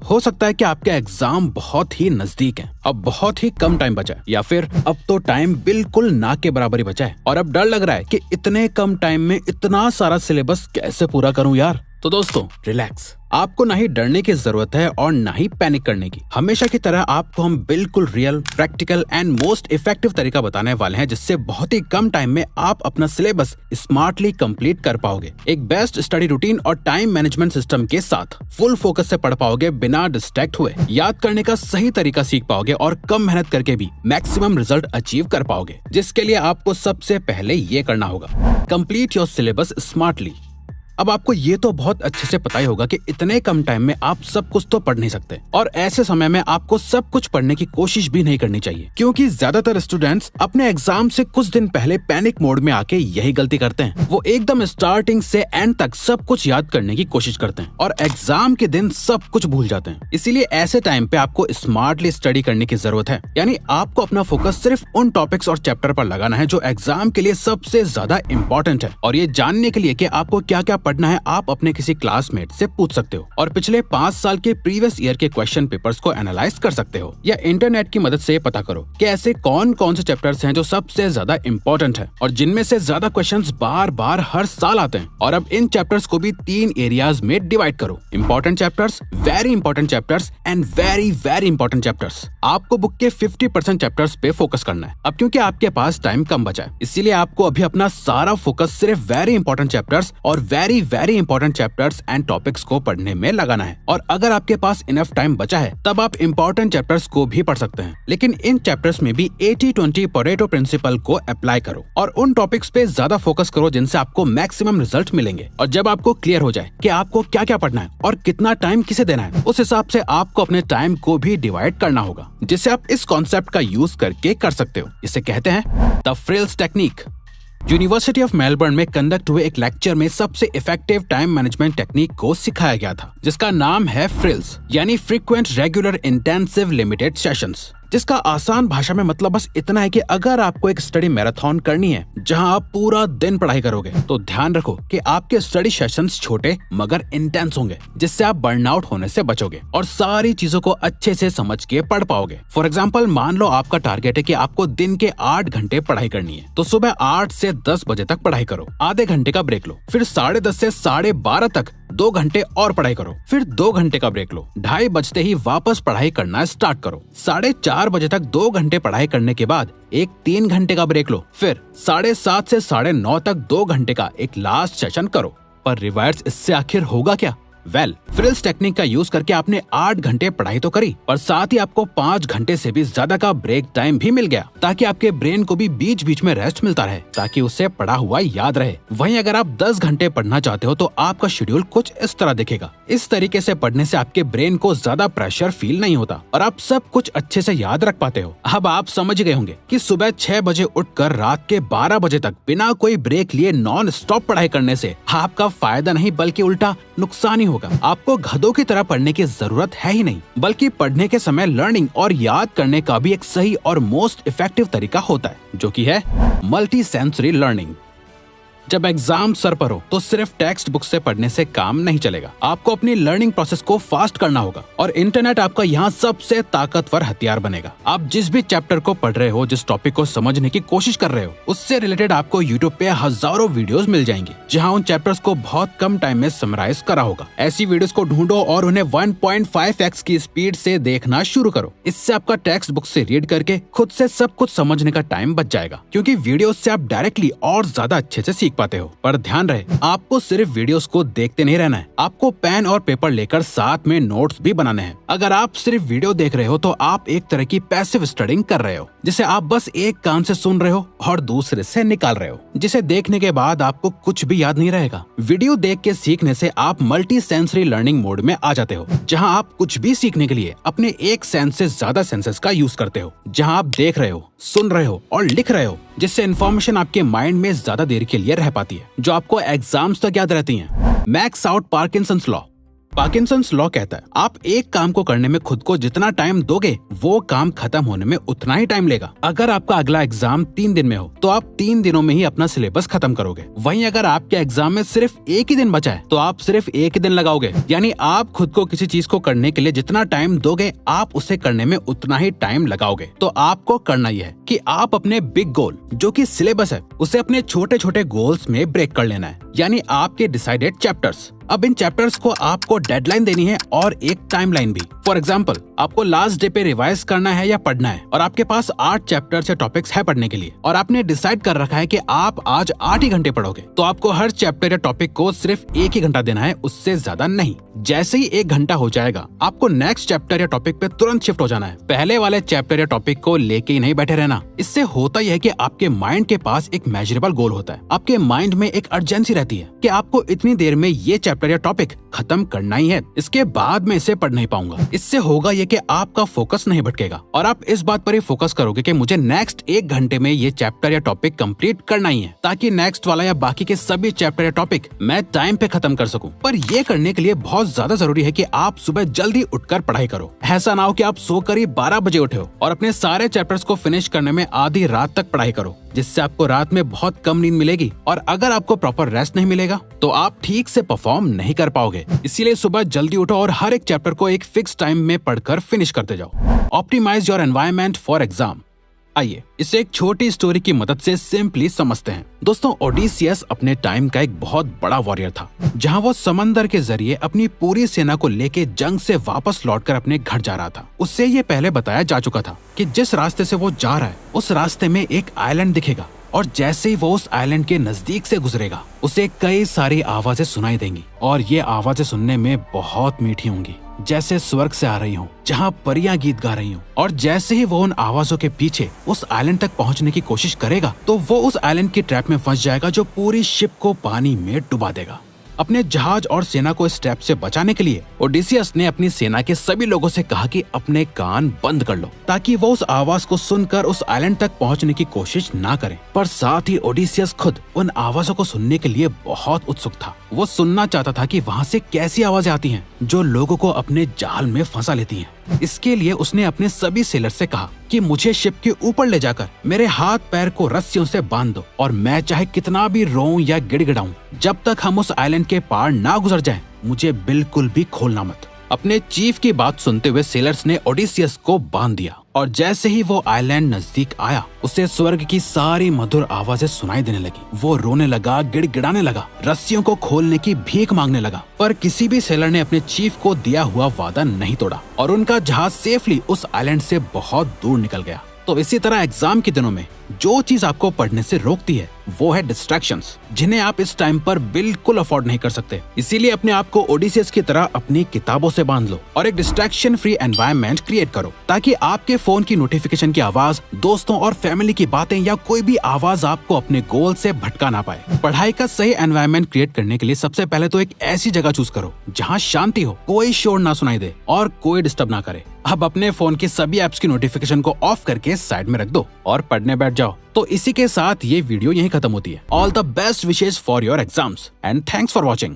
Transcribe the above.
हो सकता है कि आपके एग्जाम बहुत ही नजदीक हैं, अब बहुत ही कम टाइम बचा है, या फिर अब तो टाइम बिल्कुल ना के बराबर ही बचा है और अब डर लग रहा है कि इतने कम टाइम में इतना सारा सिलेबस कैसे पूरा करूं यार। तो दोस्तों रिलैक्स, आपको ना ही डरने की जरूरत है और ना ही पैनिक करने की। हमेशा की तरह आपको हम बिल्कुल real, practical and most effective तरीका बताने वाले हैं जिससे बहुत ही कम टाइम में आप अपना सिलेबस स्मार्टली कंप्लीट कर पाओगे। एक बेस्ट स्टडी रूटीन और टाइम मैनेजमेंट सिस्टम के साथ फुल फोकस से पढ़ पाओगे, बिना डिस्ट्रैक्ट हुए याद करने का सही तरीका सीख पाओगे और कम मेहनत करके भी मैक्सिमम रिजल्ट अचीव कर पाओगे। जिसके लिए आपको सबसे पहले ये करना होगा, कंप्लीट योर सिलेबस स्मार्टली। अब आपको ये तो बहुत अच्छे से पता ही होगा कि इतने कम टाइम में आप सब कुछ तो पढ़ नहीं सकते और ऐसे समय में आपको सब कुछ पढ़ने की कोशिश भी नहीं करनी चाहिए, क्योंकि ज्यादातर स्टूडेंट्स अपने एग्जाम से कुछ दिन पहले पैनिक मोड में आके यही गलती करते हैं। वो एकदम स्टार्टिंग से एंड तक सब कुछ याद करने की कोशिश करते हैं और एग्जाम के दिन सब कुछ भूल जाते हैं। इसीलिए ऐसे टाइम पे आपको स्मार्टली स्टडी करने की जरूरत है, यानी आपको अपना फोकस सिर्फ उन टॉपिक्स और चैप्टर पर लगाना है जो एग्जाम के लिए सबसे ज्यादा इम्पोर्टेंट है। और ये जानने के लिए कि आपको क्या क्या पढ़ना है, आप अपने किसी क्लासमेट से पूछ सकते हो और पिछले 5 साल के प्रीवियस ईयर के क्वेश्चन पेपर्स को एनालाइज कर सकते हो, या इंटरनेट की मदद से पता करो कि ऐसे कौन कौन से चैप्टर्स हैं जो सबसे ज्यादा इम्पोर्टेंट है और जिनमें से ज्यादा क्वेश्चंस बार बार हर साल आते हैं। और अब इन चैप्टर्स को भी 3 एरियाज में डिवाइड करो, important chapters, very important chapters and very very important chapters. आपको बुक के 50% चैप्टर्स पे फोकस करना है। अब क्योंकि आपके पास टाइम कम बचा है, इसीलिए आपको अभी अपना सारा फोकस सिर्फ वेरी इंपॉर्टेंट चैप्टर्स और very very important chapters and topics को पढ़ने में लगाना है। और अगर आपके पास इनफ टाइम बचा है तब आप इंपॉर्टेंट चैप्टर्स को भी पढ़ सकते हैं, लेकिन इन चैप्टर्स में भी 80-20 परेटो प्रिंसिपल को अप्लाई करो और उन टॉपिक्स पे ज्यादा फोकस करो जिनसे आपको मैक्सिमम रिजल्ट मिलेंगे। और जब आपको क्लियर हो जाए कि आपको क्या क्या पढ़ना है और कितना टाइम किसे देना है, उस हिसाब से आपको अपने टाइम को भी डिवाइड करना होगा, जिसे आप इस कॉन्सेप्ट का यूज करके कर सकते हो। इसे कहते हैं the frills technique. University of Melbourne में कंडक्ट हुए एक लेक्चर में सबसे इफेक्टिव टाइम मैनेजमेंट टेक्निक को सिखाया गया था, जिसका नाम है फ्रिल्स, यानी frequent regular intensive limited sessions, जिसका आसान भाषा में मतलब बस इतना है कि अगर आपको एक स्टडी मैराथन करनी है जहां आप पूरा दिन पढ़ाई करोगे, तो ध्यान रखो कि आपके स्टडी सेशंस छोटे मगर इंटेंस होंगे, जिससे आप बर्नआउट होने से बचोगे और सारी चीजों को अच्छे से समझ के पढ़ पाओगे। फॉर एग्जाम्पल, मान लो आपका टारगेट है कि आपको दिन के 8 घंटे पढ़ाई करनी है, तो सुबह 8 से 10 बजे तक पढ़ाई करो, आधे घंटे का ब्रेक लो, फिर 10:30 से 12:30 तक 2 घंटे और पढ़ाई करो, फिर 2 घंटे का ब्रेक लो, 2:30 बजते ही वापस पढ़ाई करना स्टार्ट करो, 4:30 बजे तक 2 घंटे पढ़ाई करने के बाद एक 3 घंटे का ब्रेक लो, फिर 7:30 से 9:30 तक 2 घंटे का एक लास्ट सेशन करो। पर रिवाइज इससे आखिर होगा क्या? फ्रिल्स टेक्निक का यूज करके आपने 8 घंटे पढ़ाई तो करी, पर साथ ही आपको 5 घंटे से भी ज्यादा का ब्रेक टाइम भी मिल गया, ताकि आपके ब्रेन को भी बीच बीच में रेस्ट मिलता रहे, ताकि उसे पढ़ा हुआ याद रहे। वहीं अगर आप 10 घंटे पढ़ना चाहते हो तो आपका शेड्यूल कुछ इस तरह दिखेगा। इस तरीके से पढ़ने से आपके ब्रेन को ज्यादा प्रेशर फील नहीं होता और आप सब कुछ अच्छे से याद रख पाते हो। अब आप समझ गए होंगे कि सुबह 6 बजे उठकर रात के 12 बजे तक बिना कोई ब्रेक लिए नॉन स्टॉप पढ़ाई करने से आपका फायदा नहीं बल्कि उल्टा नुकसान ही होगा। आपको गधों की तरह पढ़ने की जरूरत है ही नहीं, बल्कि पढ़ने के समय लर्निंग और याद करने का भी एक सही और मोस्ट इफेक्टिव तरीका होता है, जो कि है मल्टी सेंसरी लर्निंग। जब एग्जाम सर पर हो तो सिर्फ टेक्स्ट बुक से पढ़ने से काम नहीं चलेगा, आपको अपनी लर्निंग प्रोसेस को फास्ट करना होगा और इंटरनेट आपका यहाँ सबसे ताकतवर हथियार बनेगा। आप जिस भी चैप्टर को पढ़ रहे हो, जिस टॉपिक को समझने की कोशिश कर रहे हो, उससे रिलेटेड आपको यूट्यूब पे हजारों वीडियोस मिल जाएंगे, जहाँ उन चैप्टर्स को बहुत कम टाइम में समराइज करा होगा। ऐसी वीडियोस को ढूंढो और उन्हें 1.5x की स्पीड से देखना शुरू करो। इससे आपका टेक्स्ट बुक से रीड करके खुद से सब कुछ समझने का टाइम बच जाएगा, क्योंकि वीडियोस से आप डायरेक्टली और ज्यादा अच्छे से सीख पाते हो। पर ध्यान रहे, आपको सिर्फ वीडियोस को देखते नहीं रहना है, आपको पेन और पेपर लेकर साथ में नोट्स भी बनाने हैं। अगर आप सिर्फ वीडियो देख रहे हो तो आप एक तरह की पैसिव स्टडिंग कर रहे हो, जिसे आप बस एक कान से सुन रहे हो और दूसरे से निकाल रहे हो, जिसे देखने के बाद आपको कुछ भी याद नहीं रहेगा। वीडियो देख के सीखने से आप मल्टी सेंसरी लर्निंग मोड में आ जाते हो, जहां आप कुछ भी सीखने के लिए अपने एक सेंस से ज्यादा सेंसेस का यूज करते हो, जहां आप देख रहे हो, सुन रहे हो और लिख रहे हो, जिससे इन्फॉर्मेशन आपके माइंड में ज्यादा देर के लिए रह पाती है, जो आपको एग्जाम्स तक याद रहती है। Max out Parkinson's law. Parkinson's law कहता है आप एक काम को करने में खुद को जितना टाइम दोगे वो काम खत्म होने में उतना ही टाइम लेगा। अगर आपका अगला एग्जाम 3 दिन में हो तो आप 3 दिनों में ही अपना सिलेबस खत्म करोगे। वहीं अगर आपके एग्जाम में सिर्फ एक ही दिन बचा है तो आप सिर्फ एक ही दिन लगाओगे। यानी आप खुद को किसी चीज को करने के लिए जितना टाइम दोगे आप उसे करने में उतना ही टाइम लगाओगे। तो आपको करना यह है कि आप अपने बिग गोल जो कि सिलेबस है उसे अपने छोटे छोटे गोल्स में ब्रेक कर लेना है, यानी आपके डिसाइडेड चैप्टर्स। अब इन चैप्टर्स को आपको डेडलाइन देनी है और एक टाइमलाइन भी। फॉर एग्जाम्पल, आपको लास्ट डे पे रिवाइज करना है या पढ़ना है और आपके पास 8 चैप्टर्स या टॉपिक्स है पढ़ने के लिए और आपने डिसाइड कर रखा है कि आप आज 8 ही घंटे पढ़ोगे, तो आपको हर चैप्टर या टॉपिक को सिर्फ 1 ही घंटा देना है, उससे ज्यादा नहीं। जैसे ही 1 घंटा हो जाएगा आपको नेक्स्ट चैप्टर या टॉपिक पे तुरंत शिफ्ट हो जाना है। पहले वाले चैप्टर या टॉपिक को लेके ही नहीं बैठे रहना। इससे होता यह है कि आपके माइंड के पास एक मेजरेबल गोल होता है। आपके माइंड में एक अर्जेंसी रहती है कि आपको इतनी देर में ये चैप्टर या टॉपिक खत्म करना ही है, इसके बाद मैं इसे पढ़ नहीं पाऊंगा। इससे होगा ये कि आपका फोकस नहीं भटकेगा और आप इस बात पर ही फोकस करोगे कि मुझे नेक्स्ट 1 घंटे में ये चैप्टर या टॉपिक कंप्लीट करना ही है, ताकि नेक्स्ट वाला या बाकी के सभी चैप्टर या टॉपिक मैं टाइम पे खत्म कर सकूं। पर ये करने के लिए बहुत ज्यादा जरूरी है कि आप सुबह जल्दी उठकर पढ़ाई करो। ऐसा ना हो कि आप सोकर ही 12 बजे उठे हो और अपने सारे चैप्टर्स को फिनिश करने में आधी रात तक पढ़ाई करो, जिससे आपको रात में बहुत कम नींद मिलेगी और अगर आपको प्रॉपर रेस्ट नहीं मिलेगा तो आप ठीक से परफॉर्म नहीं कर पाओगे। इसीलिए सुबह जल्दी उठो और हर एक चैप्टर को एक फिक्स टाइम में पढ़कर फिनिश करते जाओ। Optimize your environment for exam. आइए इसे एक छोटी स्टोरी की मदद से सिंपली समझते हैं। दोस्तों, ओडिसियस अपने टाइम का एक बहुत बड़ा वॉरियर था, जहां वो समंदर के जरिए अपनी पूरी सेना को लेके जंग से वापस लौटकर अपने घर जा रहा था। उससे ये पहले बताया जा चुका था कि जिस रास्ते से वो जा रहा है उस रास्ते में एक आइलैंड दिखेगा और जैसे ही वो उस आइलैंड के नजदीक से गुजरेगा उसे कई सारी आवाजें सुनाई देंगी और ये आवाजें सुनने में बहुत मीठी होंगी, जैसे स्वर्ग से आ रही हो, जहाँ परियां गीत गा रही हो। और जैसे ही वो उन आवाजों के पीछे उस आइलैंड तक पहुंचने की कोशिश करेगा तो वो उस आइलैंड की ट्रैप में फंस जाएगा जो पूरी शिप को पानी में डुबा देगा। अपने जहाज और सेना को इस ट्रैप से बचाने के लिए ओडिसियस ने अपनी सेना के सभी लोगों से कहा कि अपने कान बंद कर लो, ताकि वो उस आवाज को सुनकर उस आइलैंड तक पहुंचने की कोशिश ना करें। पर साथ ही ओडिसियस खुद उन आवाजों को सुनने के लिए बहुत उत्सुक था। वो सुनना चाहता था कि वहाँ से कैसी आवाजें आती हैं जो लोगों को अपने जाल में फंसा लेती हैं। इसके लिए उसने अपने सभी सेलर से कहा कि मुझे शिप के ऊपर ले जाकर मेरे हाथ पैर को रस्सियों से बांध दो और मैं चाहे कितना भी रोऊं या गिड़गिड़ाऊं, जब तक हम उस आइलैंड के पार ना गुजर जाएं, मुझे बिल्कुल भी खोलना मत। अपने चीफ की बात सुनते हुए सेलर्स ने ओडिसियस को बांध दिया और जैसे ही वो आइलैंड नजदीक आया उसे स्वर्ग की सारी मधुर आवाजें सुनाई देने लगी। वो रोने लगा, गिड़गिड़ाने लगा, रस्सियों को खोलने की भीख मांगने लगा। पर किसी भी सेलर ने अपने चीफ को दिया हुआ वादा नहीं तोड़ा और उनका जहाज सेफली उस आइलैंड से बहुत दूर निकल गया। तो इसी तरह एग्जाम के दिनों में जो चीज आपको पढ़ने से रोकती है वो है डिस्ट्रैक्शंस, जिन्हें आप इस टाइम पर बिल्कुल अफोर्ड नहीं कर सकते। इसीलिए अपने आप को ओडिसियस की तरह अपनी किताबों से बांध लो और एक डिस्ट्रैक्शन फ्री एनवायरनमेंट क्रिएट करो, ताकि आपके फोन की नोटिफिकेशन की आवाज, दोस्तों और फैमिली की बातें या कोई भी आवाज आपको अपने गोल से भटका ना पाए। पढ़ाई का सही एनवायरनमेंट क्रिएट करने के लिए सबसे पहले तो एक ऐसी जगह चूज करो जहाँ शांति हो, कोई शोर ना सुनाई दे और कोई डिस्टर्ब ना करे। अब अपने फोन के सभी ऐप्स की नोटिफिकेशन को ऑफ करके साइड में रख दो और पढ़ने बैठ जाओ। तो इसी के साथ ये वीडियो यहीं खत्म होती है। All the best wishes for your exams and thanks for watching.